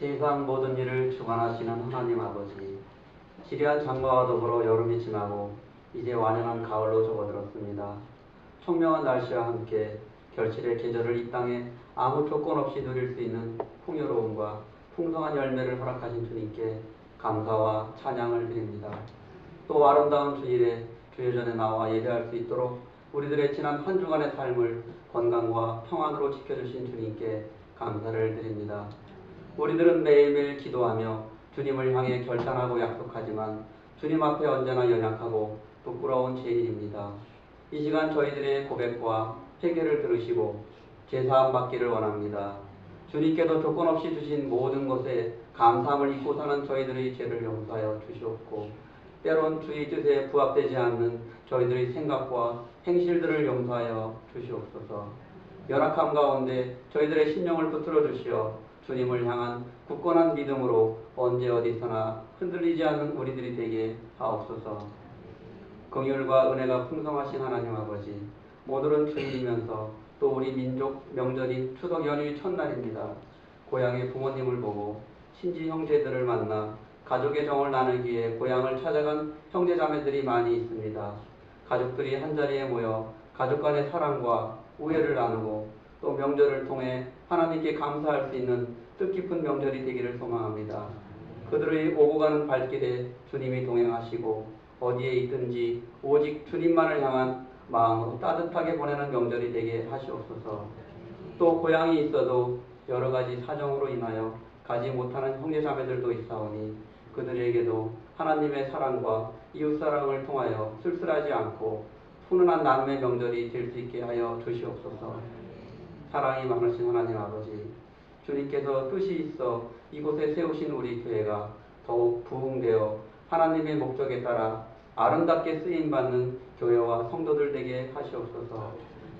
세상 모든 일을 주관하시는 하나님 아버지, 지리한 장마와 더불어 여름이 지나고 이제 완연한 가을로 접어들었습니다. 청명한 날씨와 함께 결실의 계절을 이 땅에 아무 조건 없이 누릴 수 있는 풍요로움과 풍성한 열매를 허락하신 주님께 감사와 찬양을 드립니다. 또 아름다운 주일에 주여전에 나와 예배할 수 있도록 우리들의 지난 한 주간의 삶을 건강과 평안으로 지켜주신 주님께 감사를 드립니다. 우리들은 매일매일 기도하며 주님을 향해 결단하고 약속하지만 주님 앞에 언제나 연약하고 부끄러운 죄인입니다. 이 시간 저희들의 고백과 회개를 들으시고 제사함 받기를 원합니다. 주님께서 조건 없이 주신 모든 것에 감사함을 잊고 사는 저희들의 죄를 용서하여 주시옵고, 때론 주의 뜻에 부합되지 않는 저희들의 생각과 행실들을 용서하여 주시옵소서. 연약함 가운데 저희들의 심령을 붙들어 주시어 주님을 향한 굳건한 믿음으로 언제 어디서나 흔들리지 않는 우리들이 되게 하옵소서. 긍휼과 은혜가 풍성하신 하나님 아버지, 모두는 주일이면서 또 우리 민족 명절인 추석 연휴 첫날입니다. 고향의 부모님을 보고 친지 형제들을 만나 가족의 정을 나누기에 고향을 찾아간 형제자매들이 많이 있습니다. 가족들이 한자리에 모여 가족 간의 사랑과 우애를 나누고 또 명절을 통해 하나님께 감사할 수 있는 뜻깊은 명절이 되기를 소망합니다. 그들의 오고 가는 발길에 주님이 동행하시고 어디에 있든지 오직 주님만을 향한 마음으로 따뜻하게 보내는 명절이 되게 하시옵소서. 또 고향이 있어도 여러 가지 사정으로 인하여 가지 못하는 형제자매들도 있사오니 그들에게도 하나님의 사랑과 이웃사랑을 통하여 쓸쓸하지 않고 훈훈한 나눔의 명절이 될 수 있게 하여 주시옵소서. 사랑이 많으신 하나님 아버지, 주님께서 뜻이 있어 이곳에 세우신 우리 교회가 더욱 부흥되어 하나님의 목적에 따라 아름답게 쓰임받는 교회와 성도들 되게 하시옵소서.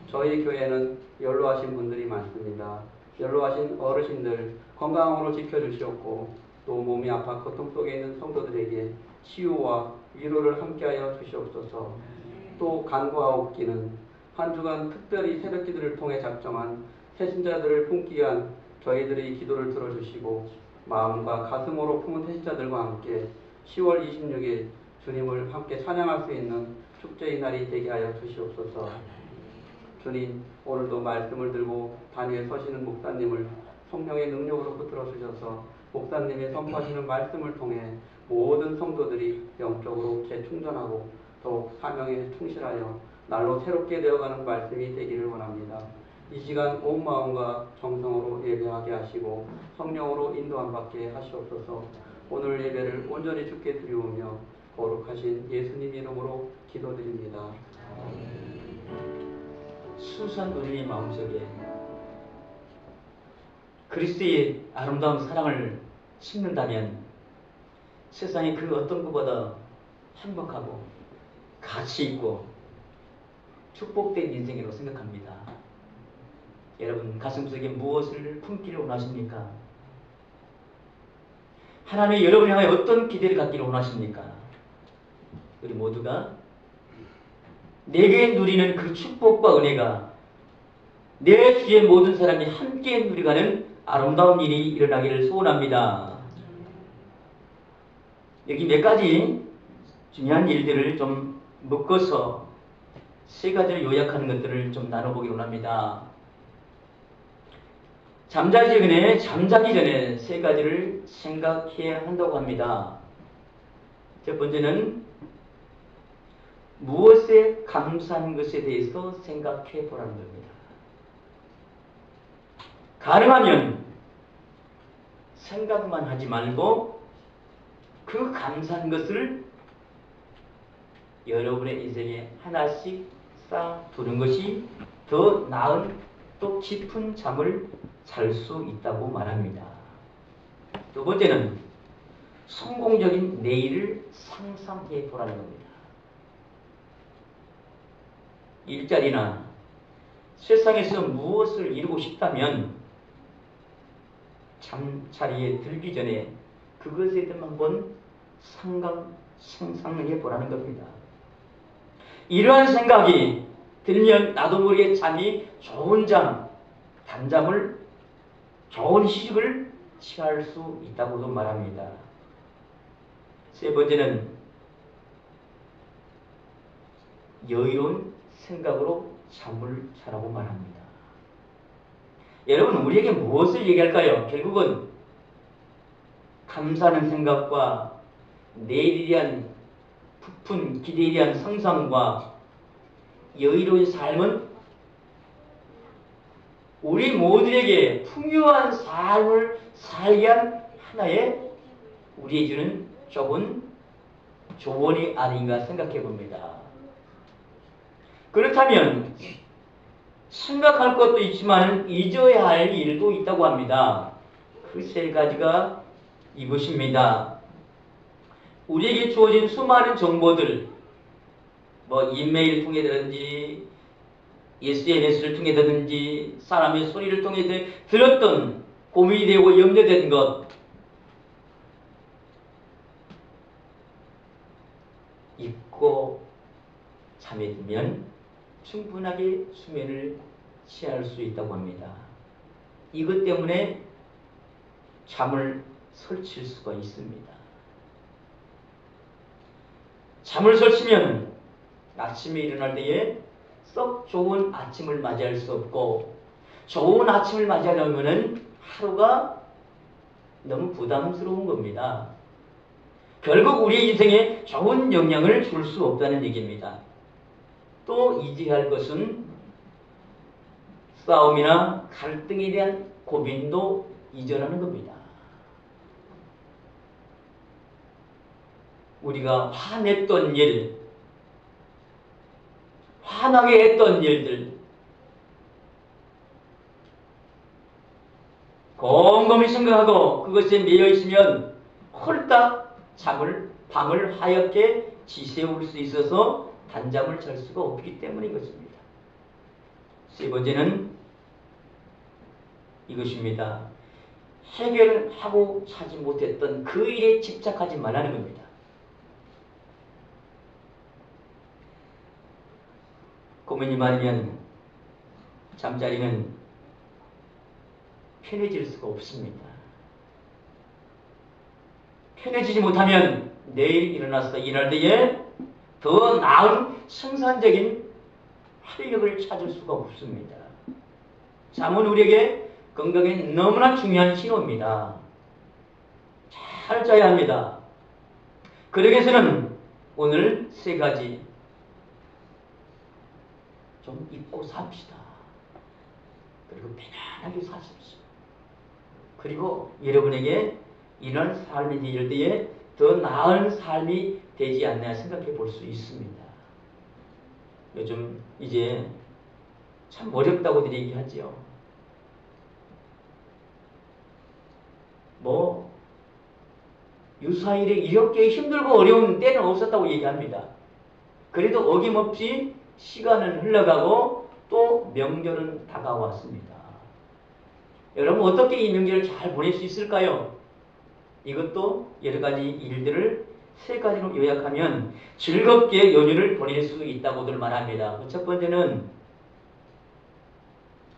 저희 교회는 연로하신 분들이 많습니다. 연로하신 어르신들 건강으로 지켜주시옵고 또 몸이 아파 고통 속에 있는 성도들에게 치유와 위로를 함께하여 주시옵소서. 또 간구하옵기는 한 주간 특별히 새벽기도를 통해 작정한 새신자들을 품기 위한 저희들의 기도를 들어주시고 마음과 가슴으로 품은 새신자들과 함께 10월 26일 주님을 함께 찬양할 수 있는 축제의 날이 되게 하여 주시옵소서. 주님, 오늘도 말씀을 들고 단위에 서시는 목사님을 성령의 능력으로 붙들어 주셔서 목사님의 선포하시는 말씀을 통해 모든 성도들이 영적으로 재충전하고 더욱 사명에 충실하여 날로 새롭게 되어가는 말씀이 되기를 원합니다. 이 시간 온 마음과 정성으로 예배하게 하시고 성령으로 인도함 받게 하시옵소서. 오늘 예배를 온전히 주께 드리우며 거룩하신 예수님 이름으로 기도드립니다. 순수한 우리의 마음속에 그리스도의 아름다운 사랑을 심는다면 세상의 그 어떤 것보다 행복하고 가치 있고 축복된 인생이라고 생각합니다. 여러분 가슴속에 무엇을 품기를 원하십니까? 하나님이 여러분을 향해 어떤 기대를 갖기를 원하십니까? 우리 모두가 내게 누리는 그 축복과 은혜가 내 주위의 모든 사람이 함께 누려가는 아름다운 일이 일어나기를 소원합니다. 여기 몇 가지 중요한 일들을 좀 묶어서 세 가지를 요약하는 것들을 좀 나눠보기로 합니다. 잠자기 전에 세 가지를 생각해야 한다고 합니다. 첫 번째는 무엇에 감사한 것에 대해서 생각해 보라는 겁니다. 가능하면 생각만 하지 말고 그 감사한 것을 여러분의 인생에 하나씩 쌓아두는 것이 더 나은 또 깊은 잠을 잘 수 있다고 말합니다. 두 번째는 성공적인 내일을 상상해 보라는 겁니다. 일자리나 세상에서 무엇을 이루고 싶다면 잠자리에 들기 전에 그것에 대해 한번 상상해 보라는 겁니다. 이러한 생각이 들면 나도 모르게 잠이 좋은 잠, 단잠을 좋은 휴식을 취할 수 있다고도 말합니다. 세 번째는 여유로운 생각으로 잠을 자라고 말합니다. 여러분, 우리에게 무엇을 얘기할까요? 결국은 감사하는 생각과 내일에 대한 부푼 기대에 대한 상상과 여유로운 삶은 우리 모두에게 풍요한 삶을 살게 한 하나의 우리에게 주는 좁은 조언이 아닌가 생각해 봅니다. 그렇다면 생각할 것도 있지만 잊어야 할 일도 있다고 합니다. 그 세 가지가 이것입니다. 우리에게 주어진 수많은 정보들, 이메일 통해서든지 SNS를 통해서든지 사람의 소리를 통해 들었던 고민이 되고 염려된 것, 잊고 잠에 들면 충분하게 수면을 취할 수 있다고 합니다. 이것 때문에 잠을 설칠 수가 있습니다. 잠을 설치면 아침에 일어날 때에 썩 좋은 아침을 맞이할 수 없고, 좋은 아침을 맞이하려면 하루가 너무 부담스러운 겁니다. 결국 우리 인생에 좋은 영향을 줄 수 없다는 얘기입니다. 또 잊어야 할 것은 싸움이나 갈등에 대한 고민도 잊으라는 겁니다. 우리가 화냈던 일, 화나게 했던 일들, 곰곰이 생각하고 그것에 매여 있으면 홀딱 밤을 하얗게 지새울 수 있어서 단잠을 잘 수가 없기 때문인 것입니다. 세 번째는 이것입니다. 해결하고 차지 못했던 그 일에 집착하지 말라는 겁니다. 고민이 많으면 잠자리는 편해질 수가 없습니다. 편해지지 못하면 내일 일어나서 일할 때에 더 나은 생산적인 활력을 찾을 수가 없습니다. 잠은 우리에게 건강에 너무나 중요한 신호입니다. 잘 자야 합니다. 그러기 위해서는 오늘 세 가지 좀 잊고 삽시다. 그리고 편안하게 사십시오. 그리고 여러분에게 이런 삶이 되실 때에 더 나은 삶이 되지 않나 생각해 볼 수 있습니다. 요즘 이제 참 어렵다고들 얘기하지요. 유사일에 이렇게 힘들고 어려운 때는 없었다고 얘기합니다. 그래도 어김없이 시간은 흘러가고 또 명절은 다가왔습니다. 여러분, 어떻게 이 명절을 잘 보낼 수 있을까요? 이것도 여러 가지 일들을 세 가지로 요약하면 즐겁게 연휴를 보낼 수 있다고들 말합니다. 첫 번째는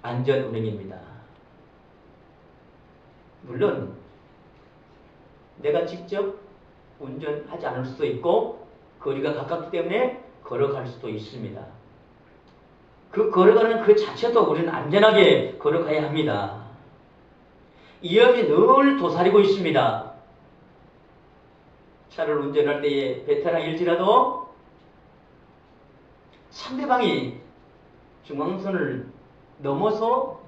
안전운행입니다. 물론 내가 직접 운전하지 않을 수도 있고 거리가 가깝기 때문에 걸어갈 수도 있습니다. 그 걸어가는 그 자체도 우리는 안전하게 걸어가야 합니다. 위험이 늘 도사리고 있습니다. 차를 운전할 때에 베테랑일지라도 상대방이 중앙선을 넘어서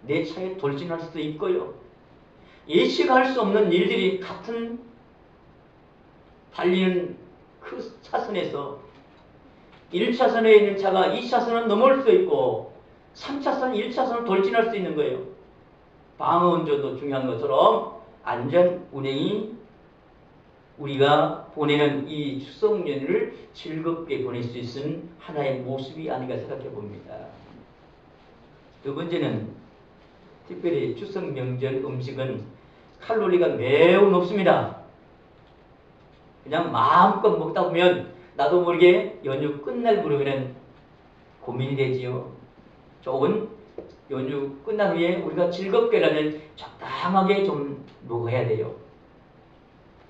내 차에 돌진할 수도 있고요. 예측할 수 없는 일들이 같은 달리는 그 차선에서 1차선에 있는 차가 2차선을 넘을 수 있고 3차선, 1차선을 돌진할 수 있는 거예요. 방어운전도 중요한 것처럼 안전운행이 우리가 보내는 이 추석 연휴를 즐겁게 보낼 수 있는 하나의 모습이 아닌가 생각해 봅니다. 두 번째는 특별히 추석 명절 음식은 칼로리가 매우 높습니다. 그냥 마음껏 먹다 보면 나도 모르게 연휴 끝날 무렵에는 고민이 되지요. 좋은 연휴 끝난 후에 우리가 즐겁게라면 적당히 다양하게 좀 녹아야 돼요.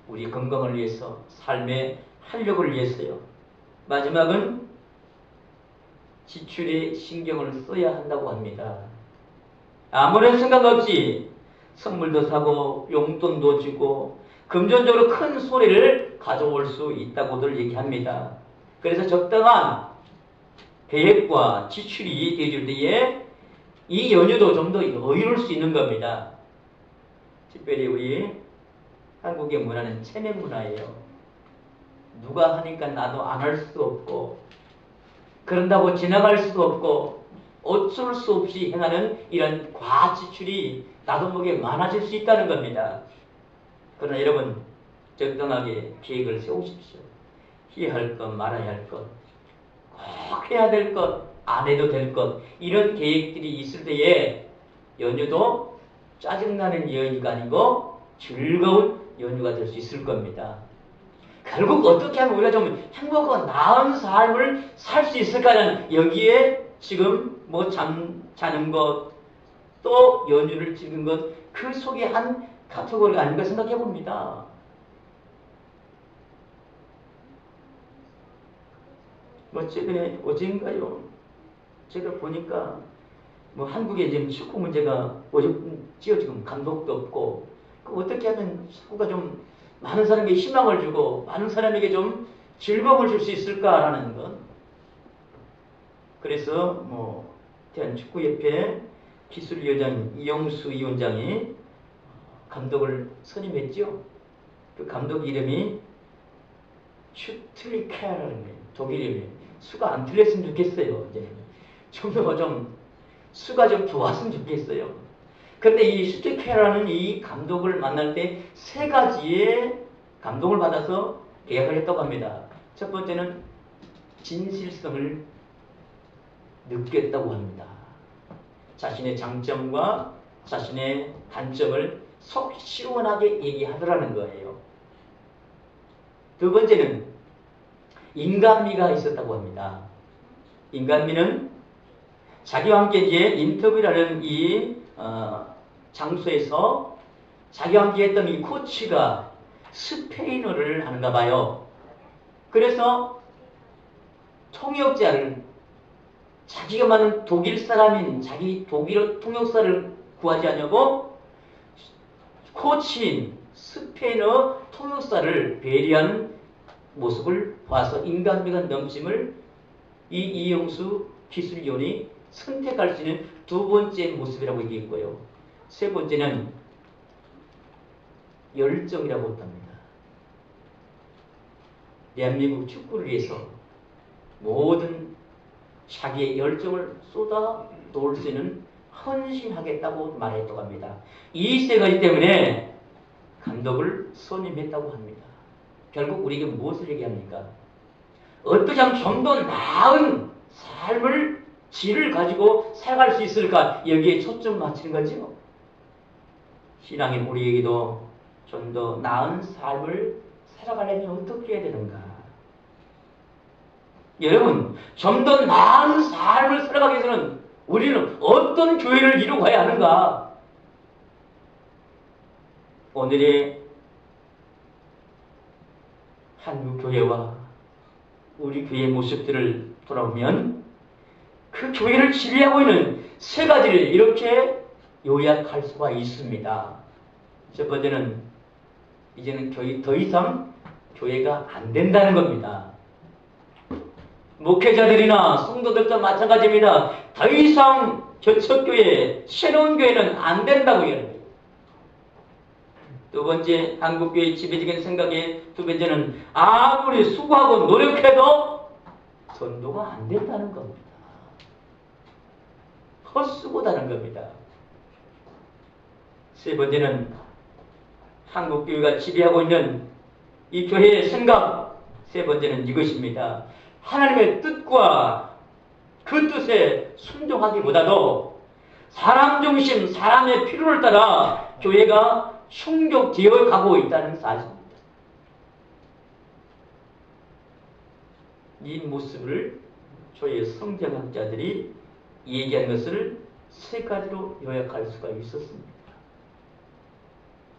우리 건강을 위해서, 삶의 활력을 위해서요. 마지막은 지출에 신경을 써야 한다고 합니다. 아무런 생각 없이 선물도 사고 용돈도 주고 금전적으로 큰 손해를 가져올 수 있다고들 얘기합니다. 그래서 적당한 계획과 지출이 되어질 때에 이 연휴도 좀 더 여유로울 수 있는 겁니다. 특별히 우리 한국의 문화는 체면 문화예요. 누가 하니까 나도 안 할 수도 없고 그런다고 지나갈 수도 없고 어쩔 수 없이 행하는 이런 과지출이 나도 모르게 많아질 수 있다는 겁니다. 그러나 여러분 적당하게 계획을 세우십시오. 해야 할 것, 말아야 할 것, 꼭 해야 될 것, 안 해도 될 것, 이런 계획들이 있을 때에 연휴도 짜증나는 연휴가 아니고 즐거운 연휴가 될 수 있을 겁니다. 결국 어떻게 하면 우리가 좀 행복하고 나은 삶을 살 수 있을까는 여기에 지금 뭐 자는 것, 또 연휴를 찍은 것, 그 속에 한 카테고리가 아닌가 생각해 봅니다. 뭐 최근에 어젠가요? 제가 보니까 뭐 한국에 지금 축구 문제가 어렵지요. 지금 감독도 없고 어떻게 하면 축구가 좀 많은 사람에게 희망을 주고 많은 사람에게 좀 즐거움을 줄 수 있을까라는 것. 그래서 뭐 대한축구협회 기술위원장 이영수 위원장이 감독을 선임했죠. 그 감독 이름이 슈트리케라는 거예요. 독일 이름이. 수가 안 틀렸으면 좋겠어요. 이제 좀 더 좀 수가 좀 좋았으면 좋겠어요. 그런데 이 슈트리케라는 이 감독을 만날 때 세 가지의 감동을 받아서 계약을 했다고 합니다. 첫 번째는 진실성을 느꼈다고 합니다. 자신의 장점과 자신의 단점을 속 시원하게 얘기하더라는 거예요. 두 번째는 인간미가 있었다고 합니다. 인간미는 자기와 함께 이제 인터뷰라는 이 장소에서 자기와 함께 했던 이 코치가 스페인어를 하는가 봐요. 그래서 통역자를 자기가 많은 독일 사람인 자기 독일어 통역사를 구하지 않냐고 코치인 스페인어 통역사를 배려하는 모습을 봐서 인간미가 넘침을 이 이영수 기술위원이 선택할 수 있는 두 번째 모습이라고 얘기했고요. 세 번째는 열정이라고 합니다. 대한민국 축구를 위해서 모든 자기의 열정을 쏟아 놓을 수 있는 헌신하겠다고 말했다고 합니다. 이 세 가지 때문에 감독을 선임했다고 합니다. 결국 우리에게 무엇을 얘기합니까? 어떻게 하면 좀 더 나은 삶을 질을 가지고 살아갈 수 있을까? 여기에 초점 맞추는 거죠. 신앙인 우리에게도 좀 더 나은 삶을 살아가려면 어떻게 해야 되는가? 여러분, 좀 더 나은 삶을 살아가기 위해서는 우리는 어떤 교회를 이루어가야 하는가? 오늘의 한국 교회와 우리 교회의 모습들을 돌아보면 그 교회를 지배하고 있는 세 가지를 이렇게 요약할 수가 있습니다. 첫 번째는 이제는 더 이상 교회가 안 된다는 겁니다. 목회자들이나 성도들도 마찬가지입니다. 더 이상 개척교회, 새로운 교회는 안 된다고 얘기합니다. 두 번째, 한국교회의 지배적인 생각의 두 번째는 아무리 수고하고 노력해도 전도가 안 된다는 겁니다. 헛수고다는 겁니다. 세 번째는 한국교회가 지배하고 있는 이 교회의 생각, 세 번째는 이것입니다. 하나님의 뜻과 그 뜻에 순종하기보다도 사람 중심, 사람의 필요를 따라 교회가 충족되어 가고 있다는 사실입니다. 이 모습을 교회의 성경학자들이 얘기하는 것을 세 가지로 요약할 수가 있었습니다.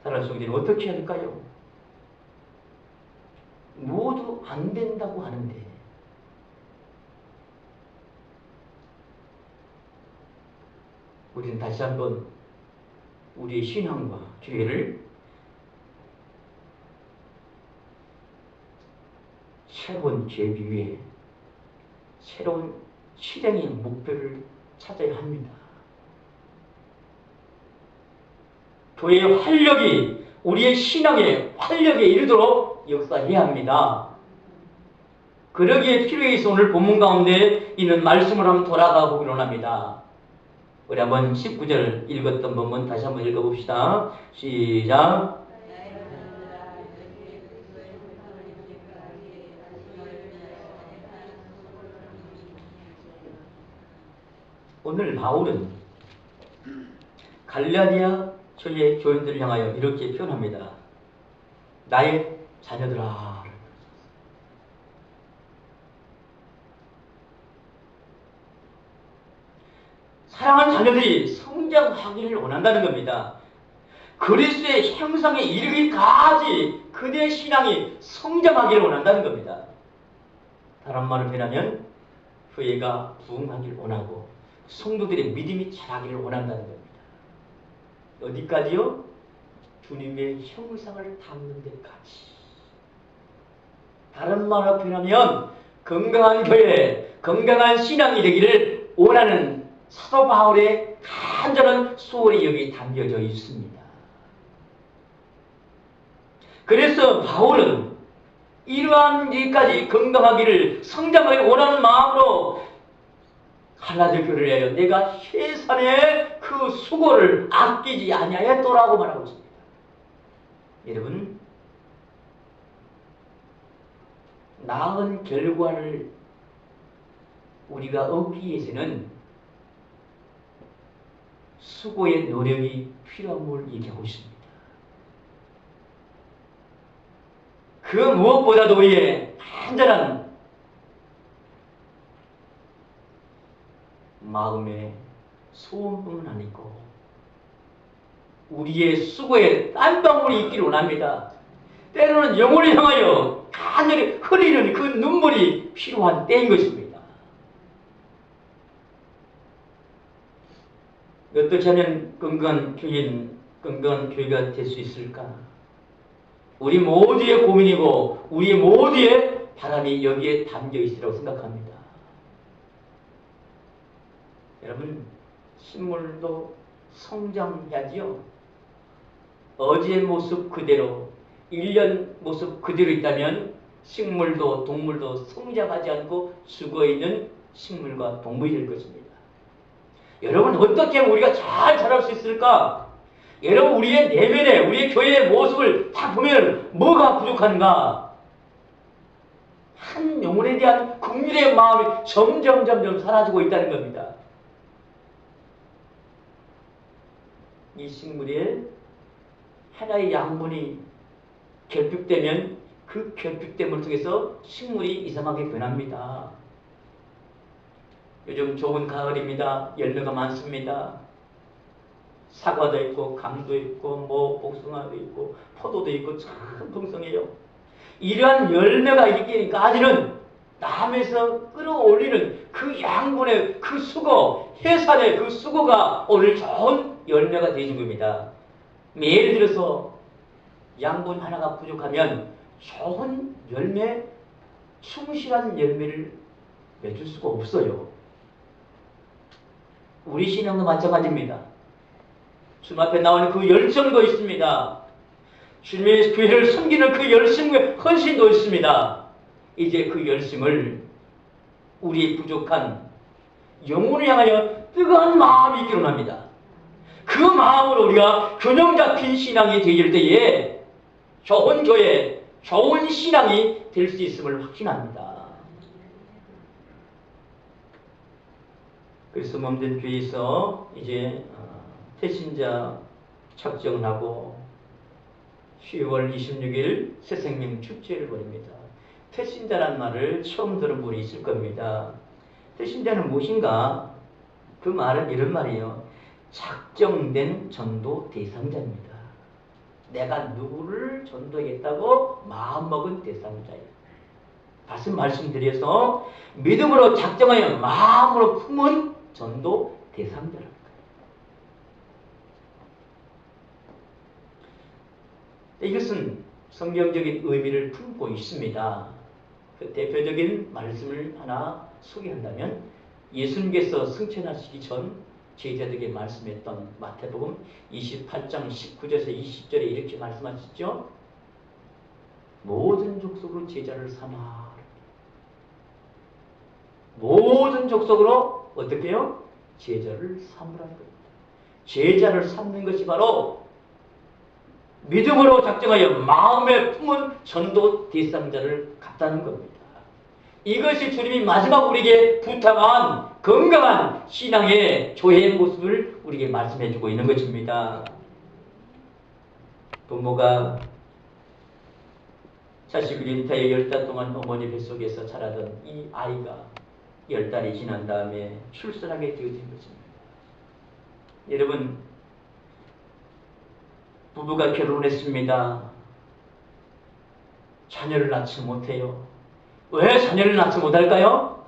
살아갈 수 있게 되면 어떻게 할까요? 모두 안 된다고 하는데 우리는 다시 한번 우리의 신앙과 교회를 새로운 계획 위에 새로운 실행의 목표를 찾아야 합니다. 교회의 활력이 우리의 신앙의 활력에 이르도록 역사해야 합니다. 그러기에 필요해 있어 오늘 본문 가운데 있는 말씀을 한번 돌아가 보기로 합니다. 우리 한번 19절 읽었던 본문 다시 한번 읽어봅시다. 시작. 오늘 바울은 갈라디아 교회 교인들을 향하여 이렇게 표현합니다. 나의 자녀들아. 사랑하는 자녀들이 성장하기를 원한다는 겁니다. 그리스도의 형상에 이르기까지 그대의 신앙이 성장하기를 원한다는 겁니다. 다른 말로 표현하면 교회가 부흥하기를 원하고 성도들의 믿음이 자라기를 원한다는 겁니다. 어디까지요? 주님의 형상을 닮는 데까지. 다른 말로 표현하면 건강한 교회, 건강한 신앙이 되기를 원하는 사도 바울의 간절한 소원이 여기 담겨져 있습니다. 그래서 바울은 이러한 일까지 건강하기를 성장하기를 원하는 마음으로 갈라디아 교회를 위하여 내가 해산의 그 수고를 아끼지 아니하였더라고 말하고 있습니다. 여러분, 나은 결과를 우리가 얻기 위해서는 수고의 노력이 필요함을 얘기하고 있습니다. 그 무엇보다도 우리의 간절한 마음의 소원뿐만 아니고 우리의 수고에 땀방울이 있기를 원합니다. 때로는 영혼을 향하여 간절히 흐리는 그 눈물이 필요한 때인 것입니다. 어떻게 하면 건강한 교회가 될 수 있을까? 우리 모두의 고민이고 우리 모두의 바람이 여기에 담겨 있으라고 생각합니다. 여러분, 식물도 성장해야지요. 어제의 모습 그대로, 1년 모습 그대로 있다면 식물도 동물도 성장하지 않고 죽어있는 식물과 동물이 될 것입니다. 여러분, 어떻게 하면 우리가 잘 자랄 수 있을까? 여러분, 우리의 내면에, 우리의 교회의 모습을 딱 보면 뭐가 부족한가? 한 영혼에 대한 긍휼의 마음이 점점 사라지고 있다는 겁니다. 이 식물에 하나의 양분이 결핍되면 그 결핍됨을 통해서 식물이 이상하게 변합니다. 요즘 좋은 가을입니다. 열매가 많습니다. 사과도 있고 감도 있고 복숭아도 있고 포도도 있고 참 풍성해요. 이러한 열매가 있기까지는 남에서 끌어올리는 그 양분의 그 수고, 해산의 그 수고가 오늘 좋은 열매가 되는 겁니다. 예를 들어서 양분 하나가 부족하면 좋은 열매, 충실한 열매를 맺을 수가 없어요. 우리 신앙도 마찬가지입니다. 주님 앞에 나오는 그 열정도 있습니다. 주님의 교회를 섬기는 그 열심과 헌신도 있습니다. 이제 그 열심을 우리의 부족한 영혼을 향하여 뜨거운 마음이 있기로 합니다. 그 마음으로 우리가 균형 잡힌 신앙이 되길 때에 좋은 교회, 좋은 신앙이 될 수 있음을 확신합니다. 그래서 몸된 교회에서 이제 태신자 착정을 하고 10월 26일 새생명 축제를 벌입니다. 태신자란 말을 처음 들은 분이 있을 겁니다. 태신자는 무엇인가? 그 말은 이런 말이에요. 작정된 전도 대상자입니다. 내가 누구를 전도하겠다고 마음먹은 대상자예요. 다시 말씀드려서 믿음으로 작정하여 마음으로 품은 전도 대상자랍니다. 이것은 성경적인 의미를 품고 있습니다. 그 대표적인 말씀을 하나 소개한다면 예수님께서 승천하시기 전 제자들에게 말씀했던 마태복음 28장 19절에서 20절에 이렇게 말씀하셨죠. 모든 족속으로 제자를 삼아. 모든 족속으로 어떻게 해요? 제자를 삼으라는 겁니다. 제자를 삼는 것이 바로 믿음으로 작정하여 마음에 품은 전도 대상자를 갖다는 겁니다. 이것이 주님이 마지막 우리에게 부탁한 건강한 신앙의 조회의 모습을 우리에게 말씀해주고 있는 것입니다. 부모가 자식을 인타해 10달 동안 어머니 뱃속에서 자라던 이 아이가 10달이 지난 다음에 출산하게 되어진 것입니다. 여러분, 부부가 결혼했습니다. 자녀를 낳지 못해요. 왜 자녀를 낳지 못할까요?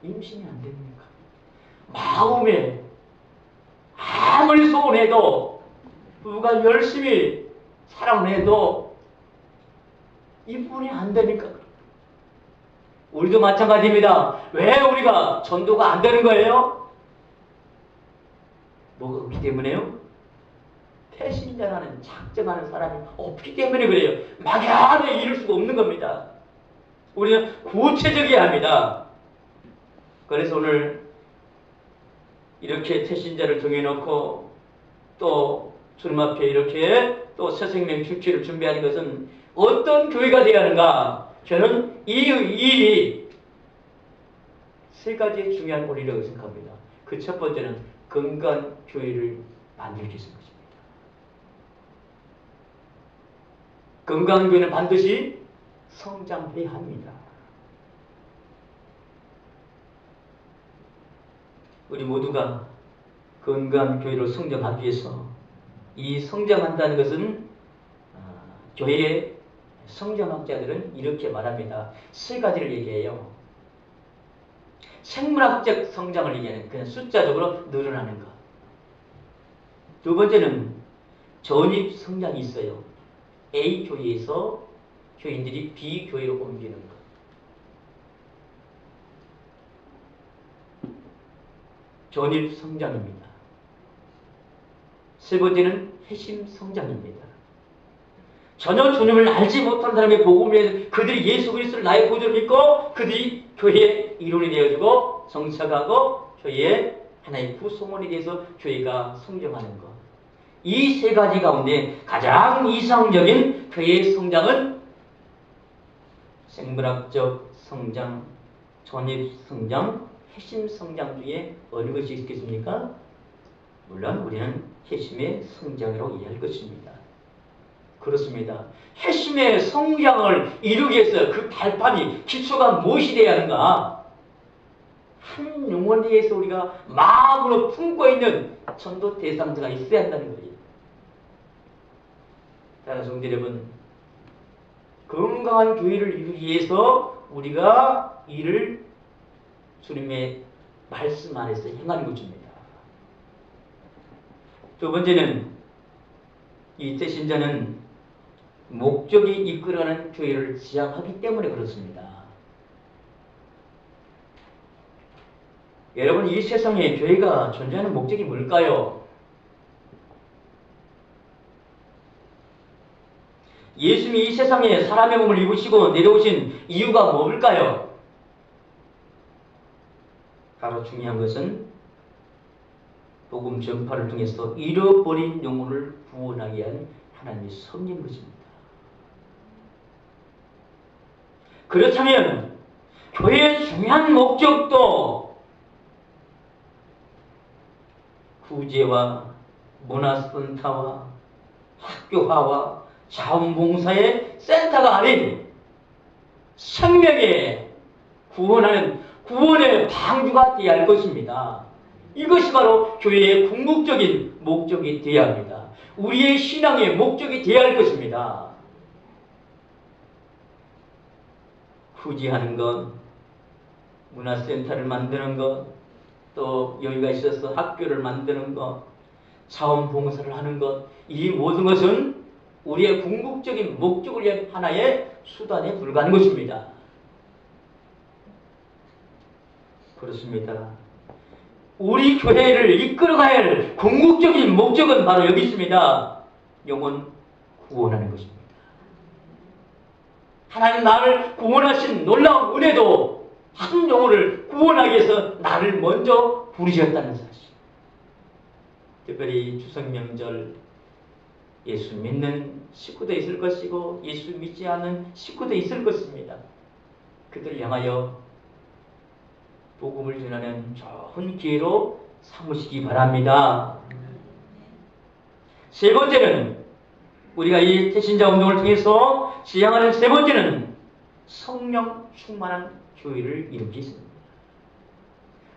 임신이 안 됩니까? 마음에 아무리 소원해도 부부가 열심히 사랑해도 이 부분이 안 되니까. 우리도 마찬가지입니다. 왜 우리가 전도가 안 되는 거예요? 뭐가 없기 때문에요? 태신자라는 작정하는 사람이 없기 때문에 그래요. 막연하게 이룰 수가 없는 겁니다. 우리는 구체적이어야 합니다. 그래서 오늘 이렇게 태신자를 정해놓고 또 주님 앞에 이렇게 또 새 생명 축제를 준비하는 것은 어떤 교회가 되어야 하는가? 저는 이 일이 세 가지의 중요한 원리라고 생각합니다. 그 첫 번째는 건강한 교회를 만들기 위해서입니다. 건강한 교회는 반드시 성장해야 합니다. 우리 모두가 건강한 교회로 성장하기 위해서 이 성장한다는 것은 교회의 성장학자들은 이렇게 말합니다. 세 가지를 얘기해요. 생물학적 성장을 얘기하는 그냥 숫자적으로 늘어나는 것. 두 번째는 전입 성장이 있어요. A 교회에서 교인들이 B 교회로 옮기는 것. 전입 성장입니다. 세 번째는 회심 성장입니다. 전혀 주님을 알지 못한 사람의 복음을 그들이 예수 그리스도를 나의 구주로 믿고 그들이 교회의 일원이 되어지고 정착하고 교회의 하나의 구성원이 돼서 교회가 성장하는 것. 이 세 가지 가운데 가장 이상적인 교회의 성장은 생물학적 성장, 전입 성장, 회심 성장 중에 어느 것이 있겠습니까? 물론 우리는 회심의 성장으로 이해할 것입니다. 그렇습니다. 회심의 성장을 이루기 위해서 그 발판이, 기초가 무엇이 되어야 하는가? 한 영혼에 대해서 우리가 마음으로 품고 있는 전도 대상자가 있어야 한다는 거예요. 따라서 성도 여러분, 건강한 교회를 이루기 위해서 우리가 이를 주님의 말씀 안에서 행하는 것입니다. 두 번째는 이 태신자는 목적이 이끌어가는 교회를 지향하기 때문에 그렇습니다. 여러분, 이 세상에 교회가 존재하는 목적이 뭘까요? 예수님이 이 세상에 사람의 몸을 입으시고 내려오신 이유가 뭘까요? 바로 중요한 것은 복음 전파를 통해서 잃어버린 영혼을 구원하기 위한 하나님의 섭리인 것입니다. 그렇다면 교회의 중요한 목적도 구제와 문화센터와 학교화와 자원봉사의 센터가 아닌 생명의 구원하는 구원의 방주가 되어야 할 것입니다. 이것이 바로 교회의 궁극적인 목적이 되어야 합니다. 우리의 신앙의 목적이 되어야 할 것입니다. 후지하는 것, 문화센터를 만드는 것, 또 여유가 있어서 학교를 만드는 것, 자원봉사를 하는 것, 이 모든 것은 우리의 궁극적인 목적을 위한 하나의 수단에 불과한 것입니다. 그렇습니다. 우리 교회를 이끌어가야 할 궁극적인 목적은 바로 여기 있습니다. 영혼 구원하는 것입니다. 하나님 나를 구원하신 놀라운 은혜도 한 영혼을 구원하기 위해서 나를 먼저 부르셨다는 사실. 특별히 추석 명절 예수 믿는 식구도 있을 것이고 예수 믿지 않는 식구도 있을 것입니다. 그들을 향하여 복음을 전하는 좋은 기회로 삼으시기 바랍니다. 세 번째는 우리가 이 태신자 운동을 통해서 지향하는 세 번째는 성령 충만한 교회를 일으키십니다.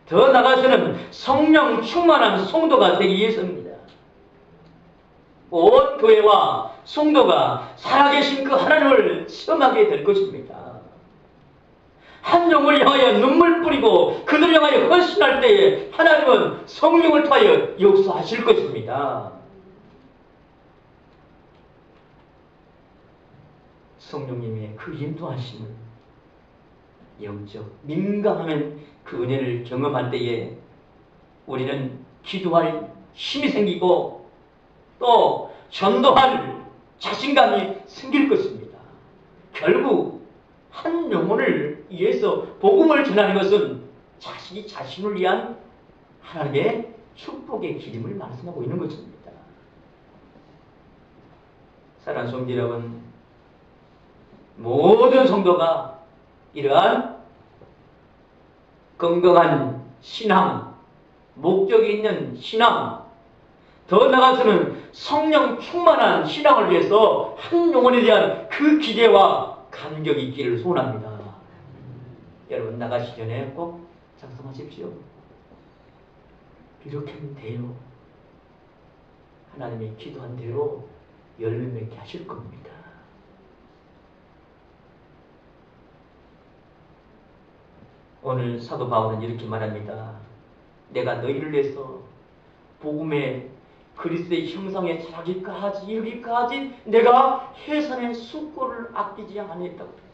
더 나아가서는 성령 충만한 성도가 되기 위해서입니다. 온 교회와 성도가 살아계신 그 하나님을 체험하게 될 것입니다. 한 영을 향하여 눈물 뿌리고 그들을 향하여 헌신할 때에 하나님은 성령을 통하여 역사하실 것입니다. 성령님의 그 인도하심을 영적 민감하면 그 은혜를 경험할 때에 우리는 기도할 힘이 생기고 또 전도할 자신감이 생길 것입니다. 결국 한 영혼을 위해서 복음을 전하는 것은 자신이 자신을 위한 하나님의 축복의 기름을 말씀하고 있는 것입니다. 사랑하는 성도 여러분, 모든 성도가 이러한 건강한 신앙, 목적이 있는 신앙, 더 나아가서는 성령 충만한 신앙을 위해서 한 영혼에 대한 그 기대와 감격이 있기를 소원합니다. 여러분 나가시기 전에 꼭 작성하십시오. 이렇게 하면 돼요. 하나님이 기도한 대로 열매 맺게 하실 겁니다. 오늘 사도 바울은 이렇게 말합니다. 내가 너희를 위해서 복음의 그리스도의 형상에 자라기까지 이르기까지 내가 해산의 수고를 아끼지 않았다고.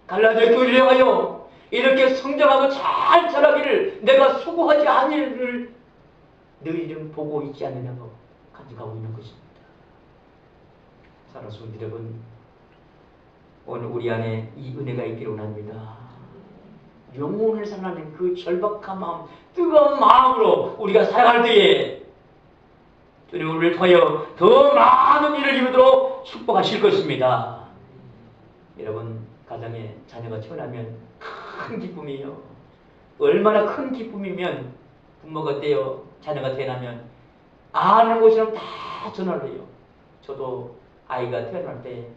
갈라디아 교회를 향하여 이렇게 성장하고 잘 자라기를 내가 수고하지 아니를 너희는 보고 있지 않느냐고 가져가고 있는 것입니다. 사랑하는 성도 여러분, 오늘 우리 안에 이 은혜가 있기를 원합니다. 영혼을 사랑하는 그 절박한 마음, 뜨거운 마음으로 우리가 살아갈 때에 주님 우리를 통하여 더 많은 일을 이루도록 축복하실 것입니다. 여러분 가정에 자녀가 태어나면 큰 기쁨이에요. 얼마나 큰 기쁨이면 부모가 어때요? 자녀가 태어나면 아는 곳이라면 다 전화를 해요. 저도 아이가 태어날 때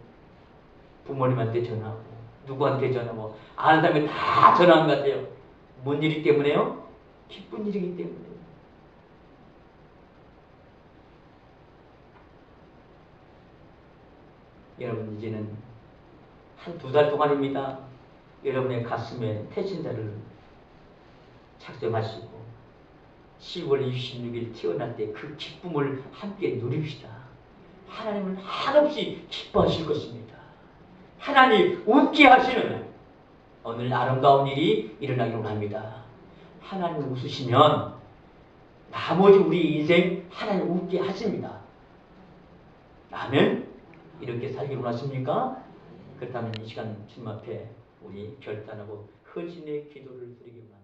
부모님한테 전화하고 누구한테 전화하고 아는 사람이 다 전화한 것 같아요. 뭔 일이기 때문에요? 기쁜 일이기 때문에. 여러분 이제는 한 2달 동안입니다. 여러분의 가슴에 태신자를 착정하시고 10월 26일 태어날 때 그 기쁨을 함께 누립시다. 하나님은 한없이 기뻐하실 것입니다. 하나님 웃게 하시는 오늘 아름다운 일이 일어나기를 원합니다. 하나님 웃으시면 나머지 우리 인생 하나님 웃게 하십니다. 아멘. 이렇게 살기를 원하십니까? 그렇다면 이 시간 주님 앞에 우리 결단하고 헌신의 기도를 드리기 원합니다.